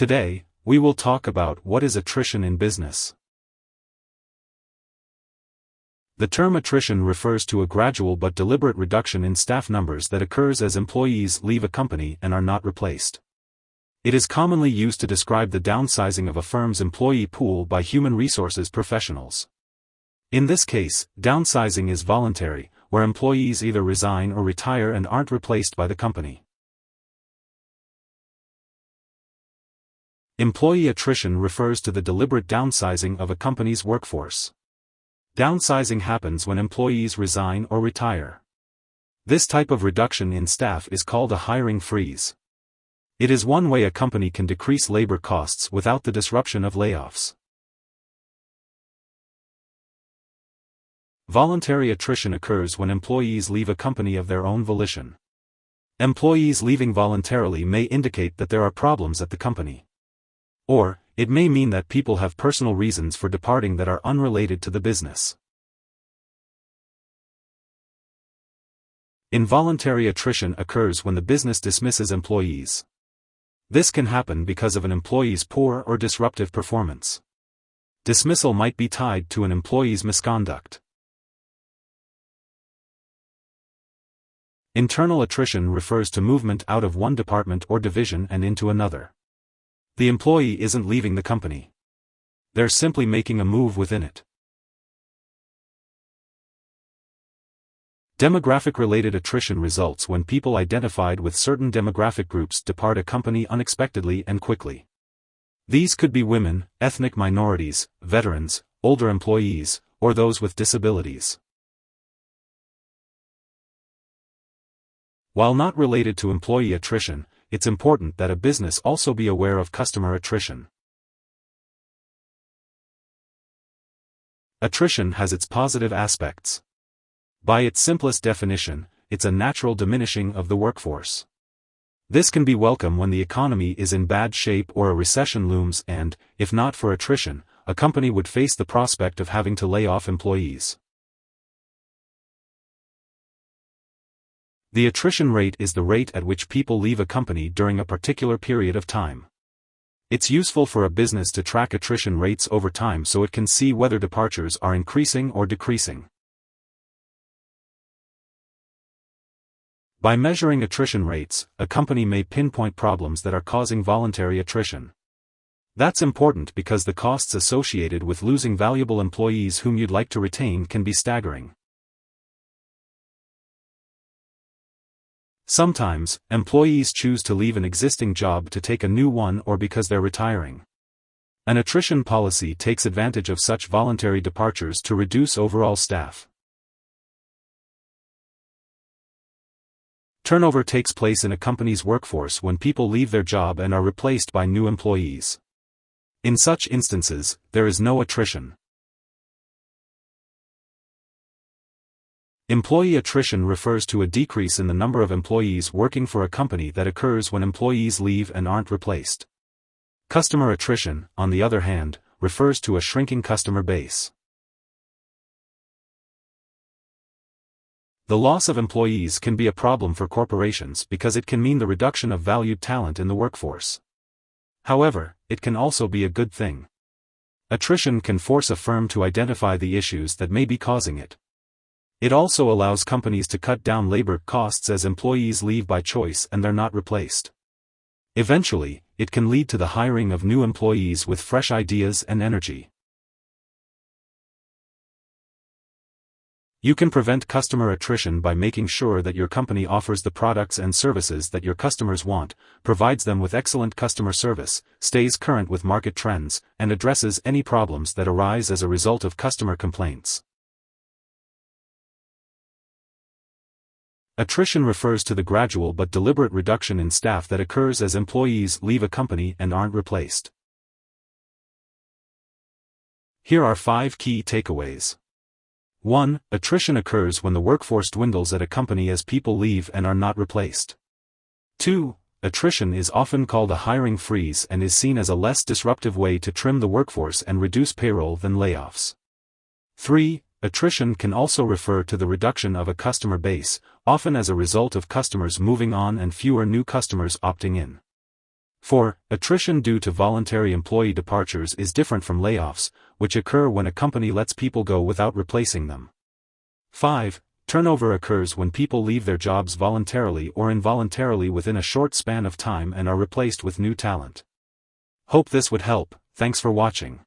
Today, we will talk about what is attrition in business. The term attrition refers to a gradual but deliberate reduction in staff numbers that occurs as employees leave a company and are not replaced. It is commonly used to describe the downsizing of a firm's employee pool by human resources professionals. In this case, downsizing is voluntary, where employees either resign or retire and aren't replaced by the company. Employee attrition refers to the deliberate downsizing of a company's workforce. Downsizing happens when employees resign or retire. This type of reduction in staff is called a hiring freeze. It is one way a company can decrease labor costs without the disruption of layoffs. Voluntary attrition occurs when employees leave a company of their own volition. Employees leaving voluntarily may indicate that there are problems at the company. Or, it may mean that people have personal reasons for departing that are unrelated to the business. Involuntary attrition occurs when the business dismisses employees. This can happen because of an employee's poor or disruptive performance. Dismissal might be tied to an employee's misconduct. Internal attrition refers to movement out of one department or division and into another. The employee isn't leaving the company. They're simply making a move within it. Demographic-related attrition results when people identified with certain demographic groups depart a company unexpectedly and quickly. These could be women, ethnic minorities, veterans, older employees, or those with disabilities. While not related to employee attrition, it's important that a business also be aware of customer attrition. Attrition has its positive aspects. By its simplest definition, it's a natural diminishing of the workforce. This can be welcome when the economy is in bad shape or a recession looms and, if not for attrition, a company would face the prospect of having to lay off employees. The attrition rate is the rate at which people leave a company during a particular period of time. It's useful for a business to track attrition rates over time so it can see whether departures are increasing or decreasing. By measuring attrition rates, a company may pinpoint problems that are causing voluntary attrition. That's important because the costs associated with losing valuable employees whom you'd like to retain can be staggering. Sometimes, employees choose to leave an existing job to take a new one or because they're retiring. An attrition policy takes advantage of such voluntary departures to reduce overall staff. Turnover takes place in a company's workforce when people leave their job and are replaced by new employees. In such instances, there is no attrition. Employee attrition refers to a decrease in the number of employees working for a company that occurs when employees leave and aren't replaced. Customer attrition, on the other hand, refers to a shrinking customer base. The loss of employees can be a problem for corporations because it can mean the reduction of valued talent in the workforce. However, it can also be a good thing. Attrition can force a firm to identify the issues that may be causing it. It also allows companies to cut down labor costs as employees leave by choice and they're not replaced. Eventually, it can lead to the hiring of new employees with fresh ideas and energy. You can prevent customer attrition by making sure that your company offers the products and services that your customers want, provides them with excellent customer service, stays current with market trends, and addresses any problems that arise as a result of customer complaints. Attrition refers to the gradual but deliberate reduction in staff that occurs as employees leave a company and aren't replaced. Here are 5 key takeaways. 1. Attrition occurs when the workforce dwindles at a company as people leave and are not replaced. 2. Attrition is often called a hiring freeze and is seen as a less disruptive way to trim the workforce and reduce payroll than layoffs. 3. Attrition can also refer to the reduction of a customer base, often as a result of customers moving on and fewer new customers opting in. 4. Attrition due to voluntary employee departures is different from layoffs, which occur when a company lets people go without replacing them. 5. Turnover occurs when people leave their jobs voluntarily or involuntarily within a short span of time and are replaced with new talent. Hope this would help. Thanks for watching.